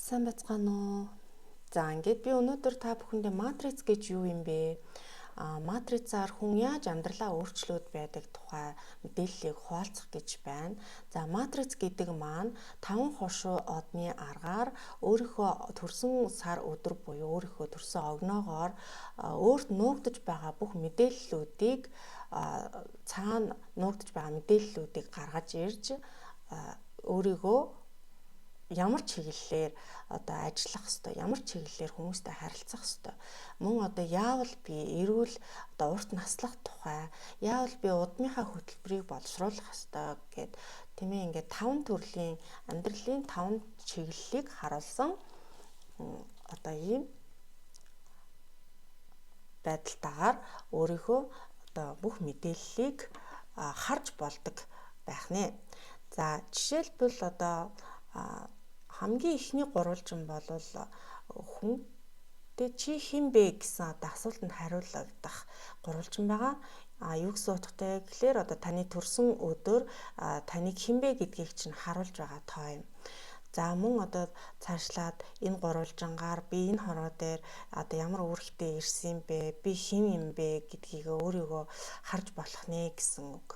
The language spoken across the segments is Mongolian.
Сайн байцгаана уу? За ингээд би өнөөдөр та бүхэндээ матриц гэж юу юм бэ? Матрицаар хүн яаж амьдралаа өөрчлөөд байдаг тухай мэдээллийг хуваалцах гэж байна. За матриц гэдэг маань 5 хошуу одны аргаар өөрийнхөө төрсөн сар өдөр буюу өөрийнхөө төрсөн огноогоор өөрт нуугдаж байгаа бүх мэдээллүүдийг цаана нуугдаж байгаа мэдээллүүдийг гаргаж ирж өөрийгөө ямар чиглэлээр ажиллах хэвээр, ямар чиглэлээр хүмүүстэй харилцах хэвээр. Мөн яавал би эрүүл урт наслах тухай, яавал би удмынхаа хөтөлбөрийг боловсруулах хэвээр гэд тиймээ ингээд 5 төрлийн амьдралын 5 чиглэлийг харуулсан ийм байдалтайгаар өөрийнхөө бүх мэдээллийг харж болдог байх нэ. За жишээлбэл хамгийн ихний гурвалжин бол хүн чи хэн бэ гэсэн асуултанд хариулагдах гурвалжин байгаа. Юу гэсэн утгатай гэхээр таны төрсөн өдөр таныг хэн бэ гэдгийг чинь харуулж байгаа тоо юм. За мөн цаашлаад энэ гурвалжингаар би энэ хороо дээр ямар үүрэгтэй ирсэн бэ? Би хэн юм бэ гэдгийг өөрийгөө харж болох нэ гэсэн үг.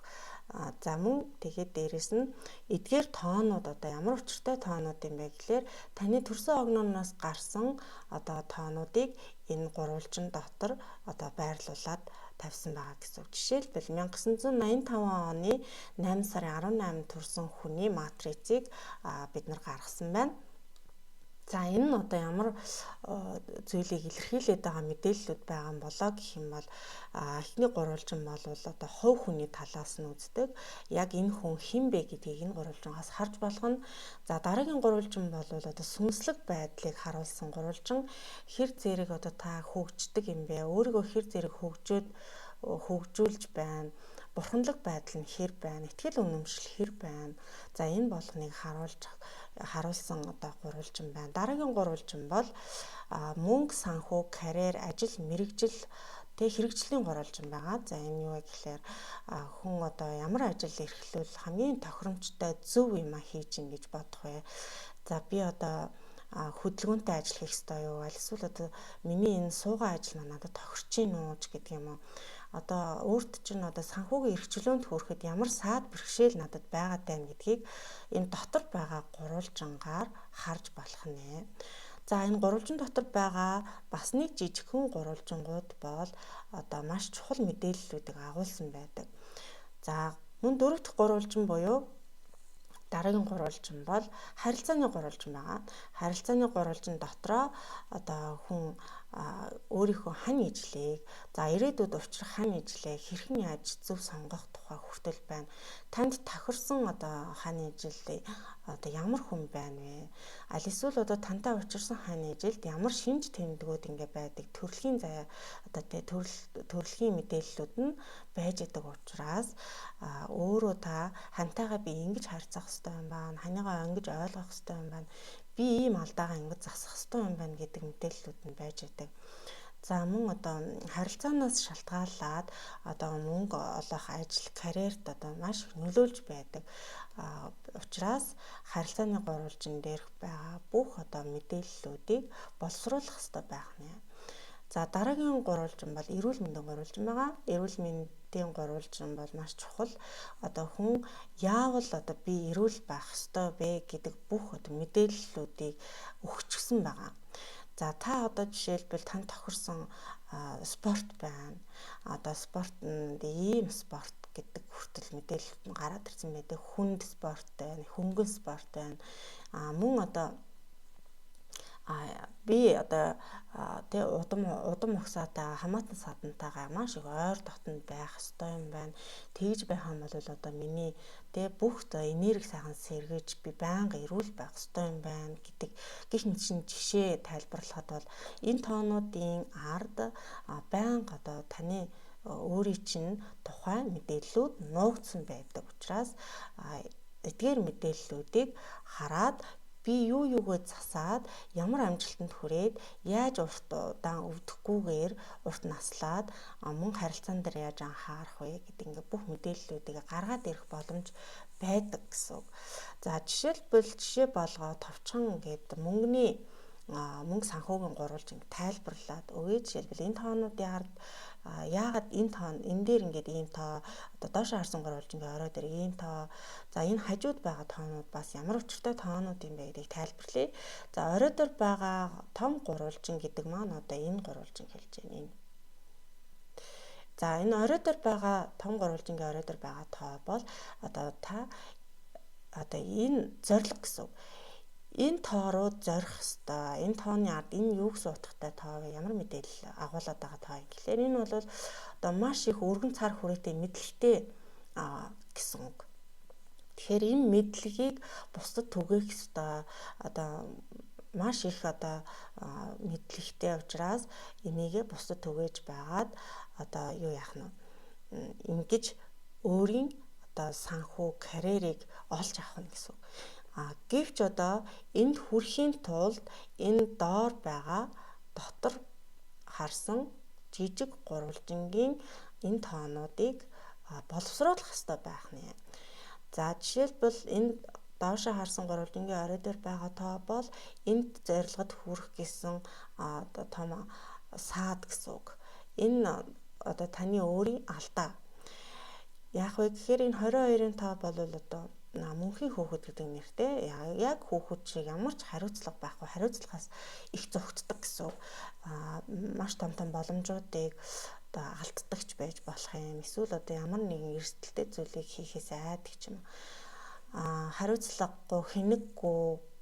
За мөн тэгээд дээрэс нь эдгээр тоонууд ямар учиртай тоонууд юм бэ гэхээр таны төрсөн огнооноос гарсан тоонуудыг энэ гурвалжин дотор байрлуулад тавьсан байгаа гэсэн. Жишээлбэл 1985 оны 8 сарын 18-нд төрсэн хүний матрицыг бид нар гаргасан байна. За энэ нь ямар зүйлийг илэрхийлээд байгаа мэдээллүүд байгаа юм болоо гэх юм бол эхний гурвалжин бол хувь хүний талаас нь үздэг. Яг энэ хүн хэн бэ гэдгийг энэ гурвалжингаас харж болох нь. За дараагийн гурвалжин бол сүнслэг байдлыг харуулсан гурвалжин. Хэр зэрэг та хөгждөг юм бэ? Өөрийгөө хэр зэрэг хөгжүүлж байна? Бурханлаг байдал нь хэр байна? Итгэл үнэмшил хэр байна? За энэ болгоныг харуулсан гурвалжин байна. Дараагийн гурвалжин бол мөнгө, санхүү, карьер, ажил, мэргэжил хэрэгжлийн гурвалжин байгаа. За энэ юу вэ гэхээр хүн ямар ажил эрхлүүл хамгийн тохиромжтой зөв юм хийж ин гэж бодох вэ? За би хөдөлгөөнтэй ажил хийх ёстой юу? Эсвэл миний энэ суугаа ажил маань надад тохирч гин үү гэдэг юм уу? Өөрт чинь санхүүгийн эрхчлөөнд хүрэхэд ямар саад бэрхшээл надад байгаад байна гэдгийг энэ дотор байгаа гурвалжингаар харж болох нэ. За энэ гурвалжин дотор байгаа бас нэг жижигхэн гурвалжингууд бол маш чухал мэдээллүүдийг агуулсан байдаг. За мөн дөрөв дэх гурвалжин буюу дараагийн гурвалжин бол харилцааны гурвалжин байгаа. Харилцааны гурвалжин дотроо хүн өөрийнхөө хань ижлийг, за ирээдүйд учрах хань ижлээ хэрхэн яаж зөв сонгох тухай хүртэл байна. Танд тохирсон хань ижил ямар хүн байна вэ? Аль эсвэл тантай учирсан хань ижилд ямар шинж тэмдгүүд байдаг. Төрөлхийн заяа төрөлхийн мэдээллүүд нь байж идэг учраас өөрөө та хантайгаа би ингэж харьцах хэрэгтэй юм байна. Ханыгаа ингэж ойлгох хэрэгтэй юм байна. Би ийм алдаагаа ингэж засах хэрэгтэй юм байна гэдэг мэдээллүүд нь байж идэг. За мөн харилцаанаас шалтгаалаад мөнгө олох ажил, карьерт маш нөлөөлж байдаг. Учраас харилцааны гурвалжин дээрх байгаа бүх мэдээллүүдийг боловсруулах хэрэгтэй байх нэ. За дараагийн гурвалжин бол эрүүл мэндийн гурвалжин байгаа. Эрүүл мэндийн гурвалжин бол маш чухал. Хүн яавал би эрүүл байх ёстой вэ гэдэг бүх мэдээллүүдийг өгчихсөн байгаа. За та жишээлбэл тань тохирсон спорт байна. Спортод ийм спорт гэдэг хүртэл мэдээлэл гараад ирсэн байдаг. Хүнд спорт байна, хөнгөн спорт байна. Мөн би удам угсаатай хамаатан садантайгаа маш их ойр дотнд байх ёстой юм байна. Тэгж байх юм бол миний бүх энерги сайхан сэргэж би байнга эрүүл байх ёстой юм байна гэдэг гэх мэт жишээ тайлбарлахад бол энэ тоонуудын ард байнга таны өөрийн чинь тухайн мэдээллүүд нуугдсан байдаг учраас эдгээр мэдээллүүдийг хараад би юугээ засаад ямар амжилтанд хүрээд яаж урт удаан өвдөхгүйгээр урт наслаад мөн харилцаан дээр яаж анхаарах вэ гэдэг бүх мэдээллүүдийг гаргаад ирэх боломж байдаг гэсэн үг. За жишээ болгоо товчхон гэдэг мөнгө санхүүгийн гурвалж ингэ тайлбарлаад өгье. Жишээлбэл энэ тоонуудын ард яагаад энэ дээр ингээд ийм тоо одоо доош харсан гурвалжингийн орой дээр ийм тоо. За энэ хажууд байгаа тоонууд бас ямар учиртай тоонууд юм бэ гэдгийг тайлбарлая. За орой дээр байгаа том гурвалжин гэдэг маань одоо энэ гурвалжин хэлж байна. За энэ орой дээр байгаа том гурвалжингийн орой дээр байгаа тоо бол одоо энэ зорилго гэсэн. Энэ тоорууд зорих хэвээр энэ тооны ард энэ юуг суутгатай тоо ямар мэдээлэл агуулад байгаа тоо юм. Тэгэхээр энэ бол одоо маш их өргөн цар хүрээтэй мэдлэгтэй гэсэн үг. Тэгэхээр энэ мэдлэгийг бусдад түгээх хэвээр одоо маш их одоо мэдлэгтэй учраас энийгээ бусдад түгээж байгаад одоо юу яах нь ингэж өөрийн одоо санхүү карьерийг олж авах нь гэсэн. Гэвч одоо энд хүрэхийн тулд энэ доор байгаа дотор харсан жижиг гурвалжингийн энэ тоонуудыг боловсруулах хэрэгтэй байх нэ. За жишээлбэл энэ доошо харсан гурвалжингийн орой дээр байгаа тоо бол энд зорилгод хүрэх гэсэн одоо том саад гэсэн үг. Энэ одоо таны өөрийн алдаа. Яг вэ гэхээр энэ 22-ын тоо бол одоо мөнхийн хөөхөд гэдэг нэртэй яг хөөхөд шиг ямар ч хариуцлага байхгүй, хариуцлагаас их зүгтдэг гэсэн. Маш том боломжуудыг одоо алддагч байж болох юм. Эсвэл одоо ямар нэгэн эрсдэлтэй зүйлийг хийхээс айдаг ч юм. Хариуцлагагүй, хэнэггүй.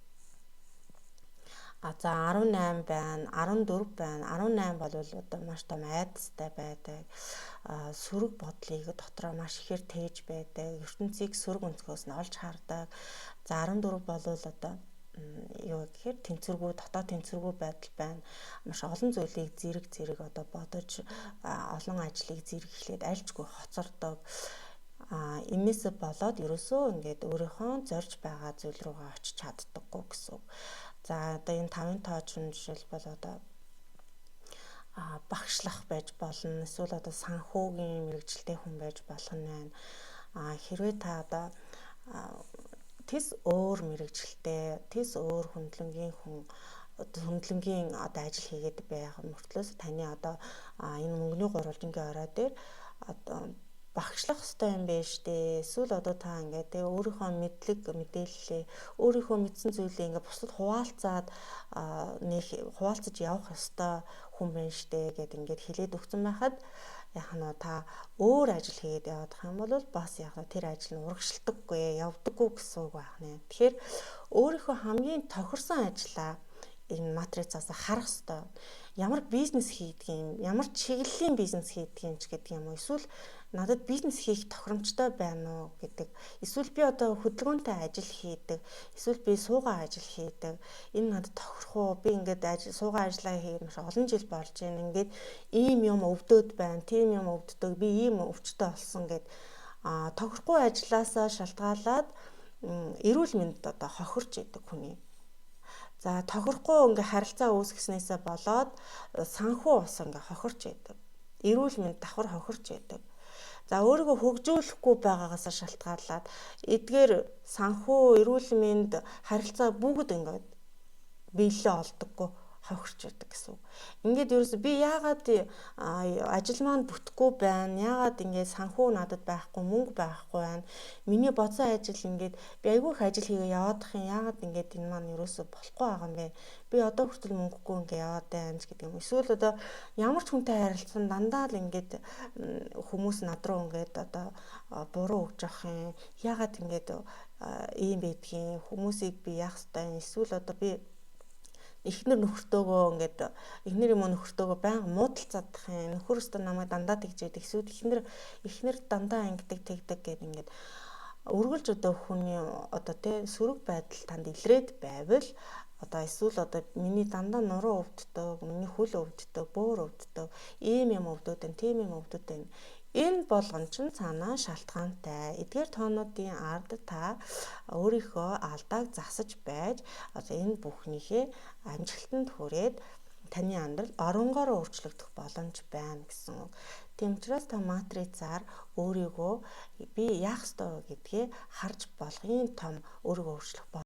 За 18 байна, 14 байна. 18 бол одоо маш том айдастай байдаг. Сөрөг бодлыг дотроо маш ихээр тээж байдаг. ертөнцийг сөрөг өнцгөөс нь олж хардаг. За 14 бол одоо юу гэхээр тэнцвэргүй, дотоод тэнцвэргүй байдал байна. Маш олон зүйлийг зэрэг одоо бодож олон ажлыг зэрэглээд альжгүй хоцордог. Энээсээ болоод ерөөсөө ингээд өөрийнхөө зорж байгаа зүйл рүүгээ очиж чаддаггүй гэсэн. За одоо энэ 5-ын тоо чинь жишээлбэл одоо багшлах байж болно. Эсвэл одоо санхүүгийн мэрэгчлээ хүн байж болох нь байна. Хэрвээ та одоо тис өөр мэрэгчлээ, тис өөр хөндлөнгийн одоо ажил хийгээд байх мөртлөөс таны одоо энэ мөнгөний гурвалжингийн орой дээр одоо багшлах хэрэгтэй юм байна штэ. Эсвэл одоо та ингээд өөрийнхөө мэдээллээ, өөрийнхөө мэдсэн зүйлээ ингээд бусдад хуваалцаж явах ёстой хүн байна штэ гэд ингээд хэлээд өгсөн байхад яах нь та өөр ажил хийгээд явах юм бол бас яах нь тэр ажил нь урагшилдаггүй, явдаггүй гэсэн үг байх нэ. Тэгэхээр өөрийнхөө хамгийн тохирсон ажлаа энэ матрицаас харах ёстой. Ямар бизнес хийдэг юм, ямар чиглэлийн бизнес хийдэг юм ч гэдэг юм уу. Эсвэл надад бизнес хийх тохиромжтой байна уу гэдэг. Эсвэл би одоо хөдөлгөөнтэй ажил хийдэг. Эсвэл би суугаа ажил хийдэг. Энэ надад тохирох уу? Би ингээд суугаа ажиллаа хийгээд маш олон жил болж байна. Ингээд ийм юм өвдөд байна. Тийм юм өвддөг. Би ийм өвчтөй болсон гэд тохирохгүй ажлаасаа шалтгаалаад эрүүл мэнд одоо хохирч идэг хүний. За тохирохгүй ингээ харилцаа үүсгэснээсээ болоод санхүү ус ингээ хохирч идэг. Эрүүл мэнд давхар хохирч идэг. За өөрийгөө хөгжүүлэхгүй байгаагаас шалтгаалаад эдгээр санхүү, эрүүл мэнд, харилцаа бүгд ингээд биелэлээ олдоггүй хохирч идэг гэсэн. Ингээд ерөөсө би яагаад ажил маань бүтэхгүй байна? Яагаад ингээд санхүү надад байхгүй, мөнгө байхгүй байна? Миний бодсон ажил ингээд би айгүй их ажил хийгээ яваадах юм. Яагаад ингээд энэ маань ерөөсө болохгүй байгаа юм бэ? Би одоо хүртэл мөнгөгүй ингээд яваад байна ч гэдэг юм. Эсвэл одоо ямар ч хүнтэй харилцсан дандаа л ингээд хүмүүс над руу ингээд одоо буруу өгж авах юм. Яагаад ингээд ийм байдгийг хүмүүсийг би яах ёстой юм? Эсвэл одоо би эхнэр нөхөртөөгөө ингээд эхнэр юм уу нөхөртөөгөө байнга муудалцаадах юм. Нөхөр өстө намайг дандаа тэгж яадаг. Эсвэл эхнэр дандаа ингэдэг тэгдэг гэд ингээд үргэлж одоо хүний одоо тэ сөрөг байдал танд илрээд байвал одоо эсвэл одоо миний дандаа нуруу өвддөг, миний хөл өвддөг, бөөр өвддөг, ийм юм өвдөд энэ, тийм юм өвдөд энэ. Энэ болгон ч цаанаа шалтгаантай. Эдгээр тоонуудын ард та өөрийнхөө алдааг засаж байж одоо энэ бүхнийхээ амжилтанд хүрээд таны амьдрал оронгоор өөрчлөгдөх боломж байна гэсэн үг. Тийм учраас та матрицаар өөрийгөө би яах ёстой вэ гэдгээ харж болгын том өөрийгөө өөрчлөх